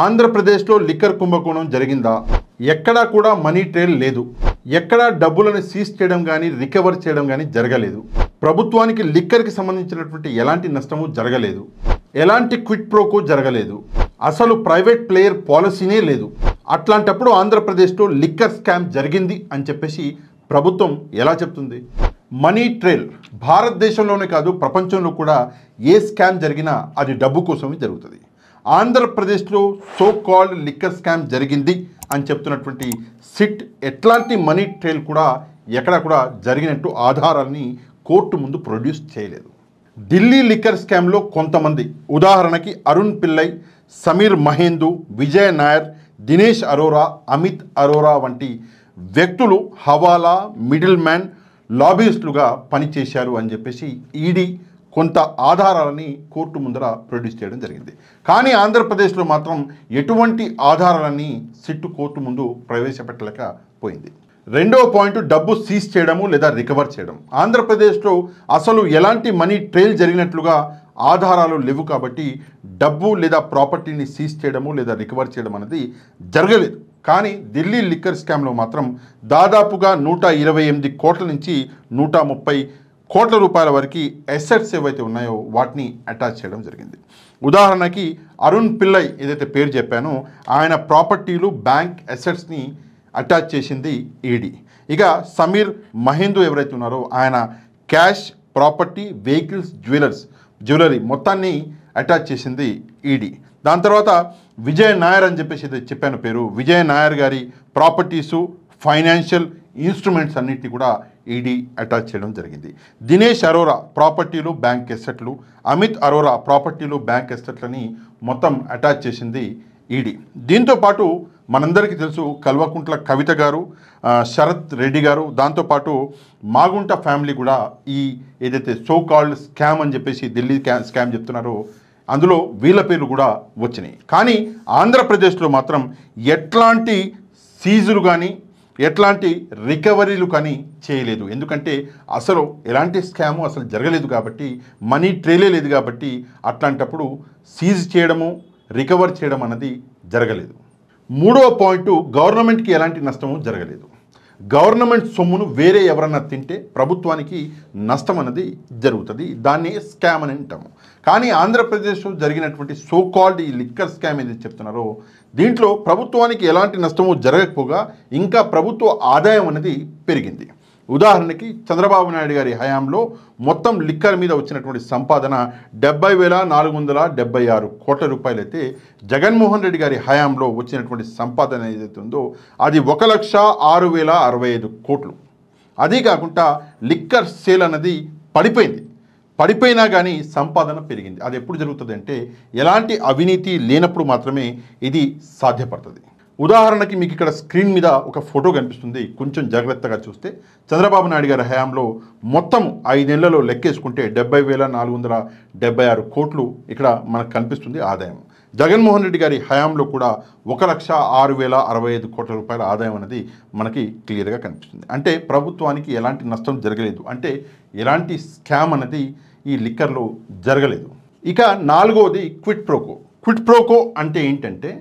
ఆంధ్రప్రదేశ్లో లిక్కర్ కుంభకోణం జరిగిందా? ఎక్కడా కూడా మనీ ట్రైల్ లేదు. ఎక్కడా డబ్బులను సీజ్ చేయడం కానీ రికవర్ చేయడం కానీ జరగలేదు. ప్రభుత్వానికి లిక్కర్కి సంబంధించినటువంటి ఎలాంటి నష్టము జరగలేదు. ఎలాంటి క్విట్ ప్రోకో జరగలేదు. అసలు ప్రైవేట్ ప్లేయర్ పాలసీనే లేదు. అట్లాంటప్పుడు ఆంధ్రప్రదేశ్లో లిక్కర్ స్కామ్ జరిగింది అని చెప్పేసి ప్రభుత్వం ఎలా చెప్తుంది? మనీ ట్రైల్ భారతదేశంలోనే కాదు ప్రపంచంలో కూడా ఏ స్కామ్ జరిగినా అది డబ్బు కోసమే జరుగుతుంది. ఆంధ్రప్రదేశ్లో సో కాల్డ్ లిక్కర్ స్కామ్ జరిగింది అని చెప్తున్నటువంటి సిట్ ఎట్లాంటి మనీ ట్రైల్ కూడా ఎక్కడ కూడా జరిగినట్టు ఆధారాలని కోర్టు ముందు ప్రొడ్యూస్ చేయలేదు. ఢిల్లీ లిక్కర్ స్కామ్లో కొంతమంది, ఉదాహరణకి అరుణ్ పిల్లై, సమీర్ మహేందు, విజయ్ నాయర్, దినేష్ అరోరా, అమిత్ అరోరా వంటి వ్యక్తులు హవాలా, మిడిల్ మ్యాన్, లాబీయిస్టులుగా పనిచేశారు అని చెప్పేసి ఈడీ కొంత ఆధారాలని కోర్టు ముందర ప్రొడ్యూస్ చేయడం జరిగింది. కానీ ఆంధ్రప్రదేశ్లో మాత్రం ఎటువంటి ఆధారాలని సిట్టు కోర్టు ముందు ప్రవేశపెట్టలేకపోయింది. రెండవ పాయింట్, డబ్బు సీజ్ చేయడము లేదా రికవర్ చేయడం. ఆంధ్రప్రదేశ్లో అసలు ఎలాంటి మనీ ట్రైల్ జరిగినట్లుగా ఆధారాలు లేవు కాబట్టి డబ్బు లేదా ప్రాపర్టీని సీజ్ చేయడము లేదా రికవర్ చేయడం అనేది జరగలేదు. కానీ ఢిల్లీ లిక్కర్ స్కామ్లో మాత్రం దాదాపుగా 128 కోట్ల నుంచి 130 కోట్ల రూపాయల వరకు అసెట్స్ ఏవైతే ఉన్నాయో వాటిని అటాచ్ చేయడం జరిగింది. ఉదాహరణకి అరుణ్ పిల్లై ఏదైతే పేరు చెప్పానో ఆయన ప్రాపర్టీలు, బ్యాంక్ అసెట్స్ని అటాచ్ చేసింది ఈడీ. ఇక సమీర్ మహేందు ఎవరైతే ఉన్నారో ఆయన క్యాష్, ప్రాపర్టీ, వెహికల్స్, జ్యువెలరీ మొత్తాన్ని అటాచ్ చేసింది ఈడీ. దాని తర్వాత విజయ్ నాయర్ అని చెప్పేసి ఏదైతే చెప్పాను పేరు, విజయ్ నాయర్ గారి ప్రాపర్టీసు, ఫైనాన్షియల్ ఇన్స్ట్రుమెంట్స్ అన్నిటిని కూడా ఈడీ అటాచ్ చేయడం జరిగింది. దినేష్ అరోరా ప్రాపర్టీలు, బ్యాంక్ అసెట్లు, అమిత్ అరోరా ప్రాపర్టీలు, బ్యాంక్ అసెట్లని మొత్తం అటాచ్ చేసింది ఈడీ. దీంతోపాటు మనందరికీ తెలుసు కల్వకుంట్ల కవిత గారు, శరత్ రెడ్డి గారు, దాంతోపాటు మాగుంట ఫ్యామిలీ కూడా ఈ ఏదైతే సో కాల్డ్ స్కామ్ అని చెప్పేసి ఢిల్లీ స్కామ్ చెప్తున్నారో అందులో వీళ్ళ పేర్లు కూడా వచ్చినాయి. కానీ ఆంధ్రప్రదేశ్లో మాత్రం ఎట్లాంటి సీజులు కానీ ఎట్లాంటి రికవరీలు కానీ చేయలేదు. ఎందుకంటే అసలు ఎలాంటి స్కాము అసలు జరగలేదు కాబట్టి, మనీ ట్రైలే లేదు కాబట్టి అట్లాంటప్పుడు సీజ్ చేయడము, రికవర్ చేయడం అన్నది జరగలేదు. మూడవ పాయింట్, గవర్నమెంట్కి ఎలాంటి నష్టము జరగలేదు. గవర్నమెంట్ సొమ్మును వేరే ఎవరన్నా తింటే ప్రభుత్వానికి నష్టం అనేది జరుగుతుంది. దాన్ని స్కామ్ అని అంటాము. కానీ ఆంధ్రప్రదేశ్లో జరిగినటువంటి సో కాల్డ్ ఈ లిక్కర్ స్కామ్ ఏదైతే చెప్తున్నారో దీంట్లో ప్రభుత్వానికి ఎలాంటి నష్టము జరగకపోగా ఇంకా ప్రభుత్వ ఆదాయం అనేది పెరిగింది. ఉదాహరణకి చంద్రబాబు నాయుడు గారి హయాంలో మొత్తం లిక్కర్ మీద వచ్చినటువంటి సంపాదన 70,476 కోట్ల రూపాయలైతే జగన్మోహన్ రెడ్డి గారి హయాంలో వచ్చినటువంటి సంపాదన ఏదైతే ఉందో అది 1,06,065 కోట్లు. అదే కాకుండా లిక్కర్ సేల్ అన్నది పడిపోయినా కానీ సంపాదన పెరిగింది. అది ఎప్పుడు జరుగుతుంది అంటే ఎలాంటి అవినీతి లేనప్పుడు మాత్రమే ఇది సాధ్యపడుతుంది. ఉదాహరణకి మీకు ఇక్కడ స్క్రీన్ మీద ఒక ఫోటో కనిపిస్తుంది. కొంచెం జాగ్రత్తగా చూస్తే చంద్రబాబు నాయుడు గారి హయాంలో మొత్తం 5 నెలలలో లెక్కేసుకుంటే 70,476 కోట్లు ఇక్కడ మనకు కనిపిస్తుంది ఆదాయం. జగన్మోహన్ రెడ్డి గారి హయాంలో కూడా 1,06,065 కోట్ల రూపాయల ఆదాయం అనేది మనకి క్లియర్గా కనిపిస్తుంది. అంటే ప్రభుత్వానికి ఎలాంటి నష్టం జరగలేదు, అంటే ఎలాంటి స్కామ్ అనేది ఈ లిక్కర్లో జరగలేదు. ఇక నాలుగవది క్విట్ ప్రోకో. క్విట్ ప్రోకో అంటే ఏంటంటే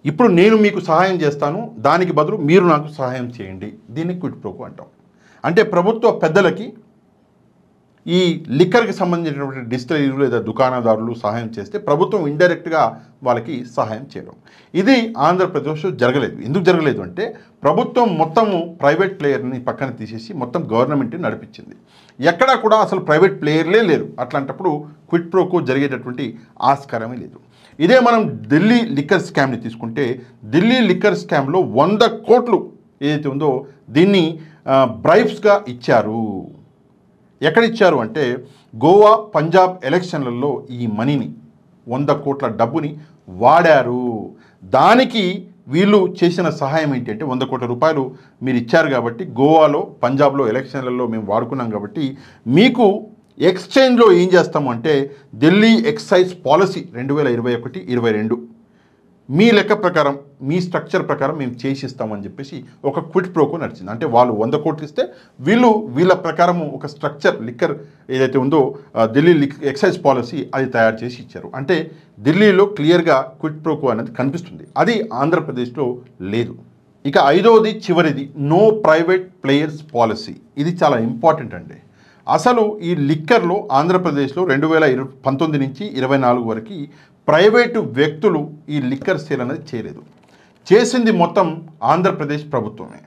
ఇప్పుడు నేను మీకు సహాయం చేస్తాను, దానికి బదులు మీరు నాకు సహాయం చేయండి. దీన్ని క్విట్ ప్రోకో అంటాం. అంటే ప్రభుత్వ పెద్దలకి ఈ లిక్కర్కి సంబంధించినటువంటి డిస్టిలరీలు లేదా దుకాణదారులు సహాయం చేస్తే ప్రభుత్వం ఇండైరెక్ట్గా వాళ్ళకి సహాయం చేయడం. ఇది ఆంధ్రప్రదేశ్లో జరగలేదు. ఎందుకు జరగలేదు అంటే ప్రభుత్వం మొత్తము ప్రైవేట్ ప్లేయర్ని పక్కన తీసేసి మొత్తం గవర్నమెంట్ని నడిపించింది. ఎక్కడా కూడా అసలు ప్రైవేట్ ప్లేయర్లే లేరు. అట్లాంటప్పుడు క్విట్ ప్రోకో జరిగేటటువంటి ఆస్కారమే లేదు. ఇదే మనం ఢిల్లీ లిక్కర్ స్కామ్ని తీసుకుంటే ఢిల్లీ లిక్కర్ స్కామ్లో 100 కోట్లు ఏదైతే ఉందో దీన్ని బ్రైబ్స్గా ఇచ్చారు. ఎక్కడ ఇచ్చారు అంటే గోవా, పంజాబ్ ఎలక్షన్లలో ఈ మనీని 100 కోట్ల డబ్బుని వాడారు. దానికి వీళ్ళు చేసిన సహాయం ఏంటంటే 100 కోట్ల రూపాయలు మీరు ఇచ్చారు కాబట్టి గోవాలో, పంజాబ్లో ఎలక్షన్లలో మేము వాడుకున్నాం కాబట్టి మీకు ఎక్స్చేంజ్లో ఏం చేస్తాము అంటే ఢిల్లీ ఎక్సైజ్ పాలసీ 2021-22 మీ లెక్క ప్రకారం మీ స్ట్రక్చర్ ప్రకారం మేము చేసిస్తామని చెప్పేసి ఒక క్విట్ ప్రోకో నడిచింది. అంటే వాళ్ళు 100 కోట్లు ఇస్తే వీళ్ళ ప్రకారం ఒక స్ట్రక్చర్ లిక్కర్ ఏదైతే ఉందో ఢిల్లీ ఎక్సైజ్ పాలసీ అది తయారు చేసి ఇచ్చారు. అంటే ఢిల్లీలో క్లియర్గా క్విట్ ప్రోకో అనేది కనిపిస్తుంది. అది ఆంధ్రప్రదేశ్లో లేదు. ఇక 5వది చివరిది నో ప్రైవేట్ ప్లేయర్స్ పాలసీ. ఇది చాలా ఇంపార్టెంట్ అండి. అసలు ఈ లిక్కర్లో ఆంధ్రప్రదేశ్లో 2019 నుంచి 24 వరకు ప్రైవేటు వ్యక్తులు ఈ లిక్కర్ సేల్ అనేది చేయలేదు. చేసింది మొత్తం ఆంధ్రప్రదేశ్ ప్రభుత్వమే.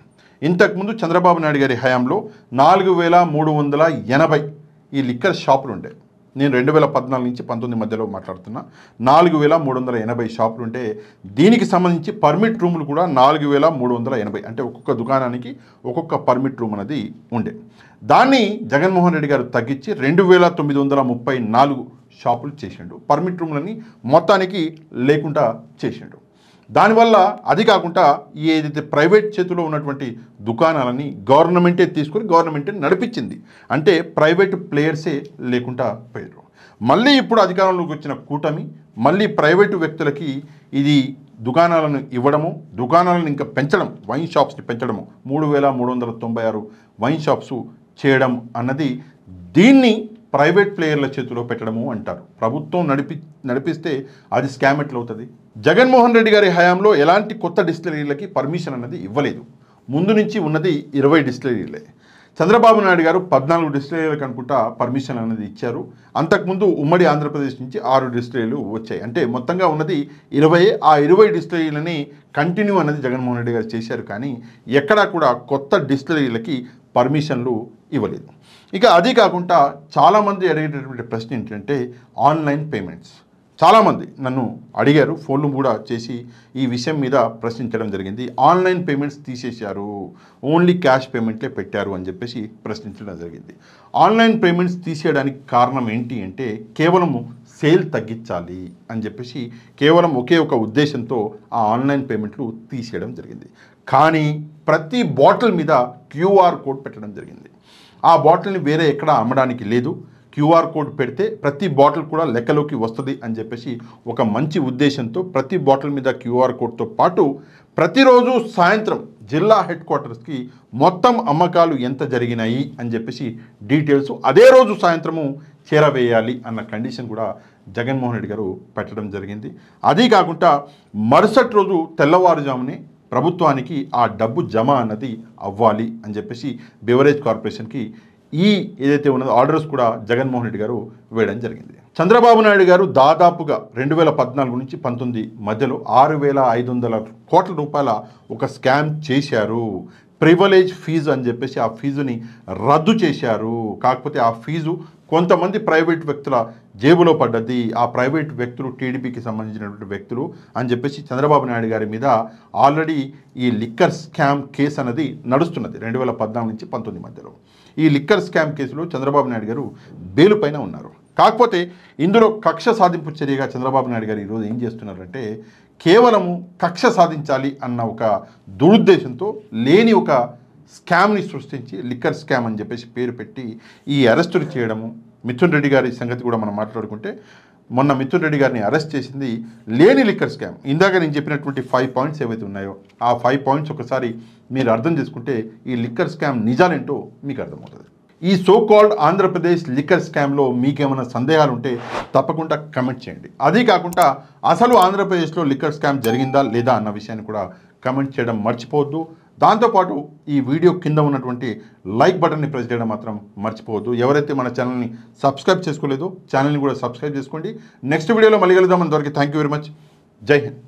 ఇంతకుముందు చంద్రబాబు నాయుడు గారి హయాంలో 4380 ఈ లిక్కర్ షాపులు ఉండే. నేను 2014 నుంచి 19 మధ్యలో మాట్లాడుతున్నా. 4380 షాపులు ఉంటే దీనికి సంబంధించి పర్మిట్ రూములు కూడా 4380. అంటే ఒక్కొక్క దుకాణానికి ఒక్కొక్క పర్మిట్ రూమ్ అనేది ఉండే. దాన్ని జగన్మోహన్ రెడ్డి గారు తగ్గించి 2934 షాపులు చేసిండు. పర్మిట్ రూమ్లని మొత్తానికి లేకుండా చేసిండు. దానివల్ల అది కాకుండా ఏదైతే ప్రైవేట్ చేతిలో ఉన్నటువంటి దుకాణాలని గవర్నమెంటే తీసుకొని గవర్నమెంటే నడిపించింది. అంటే ప్రైవేటు ప్లేయర్సే లేకుండా పోయారు. మళ్ళీ ఇప్పుడు అధికారంలోకి వచ్చిన కూటమి మళ్ళీ ప్రైవేటు వ్యక్తులకి ఇది దుకాణాలను ఇవ్వడము, దుకాణాలను ఇంకా పెంచడం, వైన్ షాప్స్ని పెంచడము, 3396 వైన్ షాప్స్ చేయడం అన్నది దీన్ని ప్రైవేట్ ప్లేయర్ల చేతిలో పెట్టడము అంటారు. ప్రభుత్వం నడిపిస్తే అది స్కామ్ ఎట్లవుతుంది? జగన్మోహన్ రెడ్డి గారి హయాంలో ఎలాంటి కొత్త డిస్టిలరీలకి పర్మిషన్ అన్నది ఇవ్వలేదు. ముందు నుంచి ఉన్నది 20 డిస్టిలరీలే. చంద్రబాబు నాయుడు గారు 14 డిస్టిలరీలకు అనుకుంటా పర్మిషన్ అనేది ఇచ్చారు. అంతకుముందు ఉమ్మడి ఆంధ్రప్రదేశ్ నుంచి 6 డిస్టిలరీలు వచ్చాయి. అంటే మొత్తంగా ఉన్నది 20. ఆ 20 డిస్టిలరీలని కంటిన్యూ అనేది జగన్మోహన్ రెడ్డి గారు చేశారు. కానీ ఎక్కడా కూడా కొత్త డిస్టిలరీలకి పర్మిషన్లు ఇవ్వలేదు. ఇక అది కాకుండా చాలామంది అడిగేటటువంటి ప్రశ్న ఏంటంటే ఆన్లైన్ పేమెంట్స్. చాలామంది నన్ను అడిగారు, ఫోన్లు కూడా చేసి ఈ విషయం మీద ప్రశ్నించడం జరిగింది. ఆన్లైన్ పేమెంట్స్ తీసేశారు, ఓన్లీ క్యాష్ పేమెంట్లే పెట్టారు అని చెప్పేసి ప్రశ్నించడం జరిగింది. ఆన్లైన్ పేమెంట్స్ తీసేయడానికి కారణం ఏంటి అంటే కేవలము సేల్ తగ్గించాలి అని చెప్పేసి కేవలం ఒకే ఒక ఉద్దేశంతో ఆ ఆన్లైన్ పేమెంట్లు తీసేయడం జరిగింది. కానీ ప్రతి బాటిల్ మీద QR కోడ్ పెట్టడం జరిగింది. ఆ బాటిల్ని వేరే ఎక్కడ అమ్మడానికి లేదు. QR కోడ్ పెడితే ప్రతి బాటిల్ కూడా లెక్కలోకి వస్తుంది అని చెప్పేసి ఒక మంచి ఉద్దేశంతో ప్రతి బాటిల్ మీద QR కోడ్తో పాటు ప్రతిరోజు సాయంత్రం జిల్లా హెడ్ క్వార్టర్స్కి మొత్తం అమ్మకాలు ఎంత జరిగినాయి అని చెప్పేసి డీటెయిల్స్ అదే రోజు సాయంత్రము చేరవేయాలి అన్న కండిషన్ కూడా జగన్మోహన్ రెడ్డి గారు పెట్టడం జరిగింది. అదీ కాకుండా మరుసటి రోజు తెల్లవారుజామునే ప్రభుత్వానికి ఆ డబ్బు జమ అన్నది అవ్వాలి అని చెప్పేసి బెవరేజ్ కార్పొరేషన్కి ఈ ఏదైతే ఉన్నదో ఆర్డర్స్ కూడా జగన్మోహన్ రెడ్డి గారు వేయడం జరిగింది. చంద్రబాబు నాయుడు గారు దాదాపుగా 2014 నుంచి 19 మధ్యలో 6500 కోట్ల రూపాయల ఒక స్కామ్ చేశారు. ప్రివిలేజ్ ఫీజు అని చెప్పేసి ఆ ఫీజుని రద్దు చేశారు. కాకపోతే ఆ ఫీజు కొంతమంది ప్రైవేట్ వ్యక్తుల జేబులో పడ్డది. ఆ ప్రైవేట్ వ్యక్తులు టీడీపీకి సంబంధించినటువంటి వ్యక్తులు అని చెప్పేసి చంద్రబాబు నాయుడు గారి మీద ఆల్రెడీ ఈ లిక్కర్ స్కామ్ కేసు అనేది నడుస్తున్నది 2014 నుంచి 19 మధ్యలో. ఈ లిక్కర్ స్కామ్ కేసులో చంద్రబాబు నాయుడు గారు బెయిల్ పైన ఉన్నారు. కాకపోతే ఇందులో కక్ష సాధింపు చర్యగా చంద్రబాబు నాయుడు గారు ఈరోజు ఏం చేస్తున్నారంటే కేవలము కక్ష సాధించాలి అన్న ఒక దురుద్దేశంతో లేని ఒక స్కామ్ని సృష్టించి లిక్కర్ స్కామ్ అని చెప్పేసి పేరు పెట్టి ఈ అరెస్టులు చేయడము. మిథున్ రెడ్డి గారి సంగతి కూడా మనం మాట్లాడుకుంటే మొన్న మిథున్ రెడ్డి గారిని అరెస్ట్ చేసింది లేని లిక్కర్ స్కామ్. ఇందాక నేను చెప్పినటువంటి 5 పాయింట్స్ ఏవైతే ఉన్నాయో ఆ 5 పాయింట్స్ ఒకసారి మీరు అర్థం చేసుకుంటే ఈ లిక్కర్ స్కామ్ నిజాలేంటో మీకు అర్థమవుతుంది. ఈ సో కాల్డ్ ఆంధ్రప్రదేశ్ లిక్కర్ స్కామ్లో మీకేమైనా సందేహాలు ఉంటే తప్పకుండా కమెంట్ చేయండి. అదీ కాకుండా అసలు ఆంధ్రప్రదేశ్లో లిక్కర్ స్కామ్ జరిగిందా లేదా అన్న విషయాన్ని కూడా కమెంట్ చేయడం మర్చిపోవద్దు. దాంతోపాటు ఈ వీడియో కింద ఉన్నటువంటి లైక్ బటన్ని ప్రెస్ చేయడం మాత్రం మర్చిపోవద్దు. ఎవరైతే మన ఛానల్ని సబ్స్క్రైబ్ చేసుకోలేదో ఛానల్ని కూడా సబ్స్క్రైబ్ చేసుకోండి. నెక్స్ట్ వీడియోలో మళ్ళీ కలుద్దాం. అంతవరకు థ్యాంక్ యూ వెరీ మచ్. జై హింద్.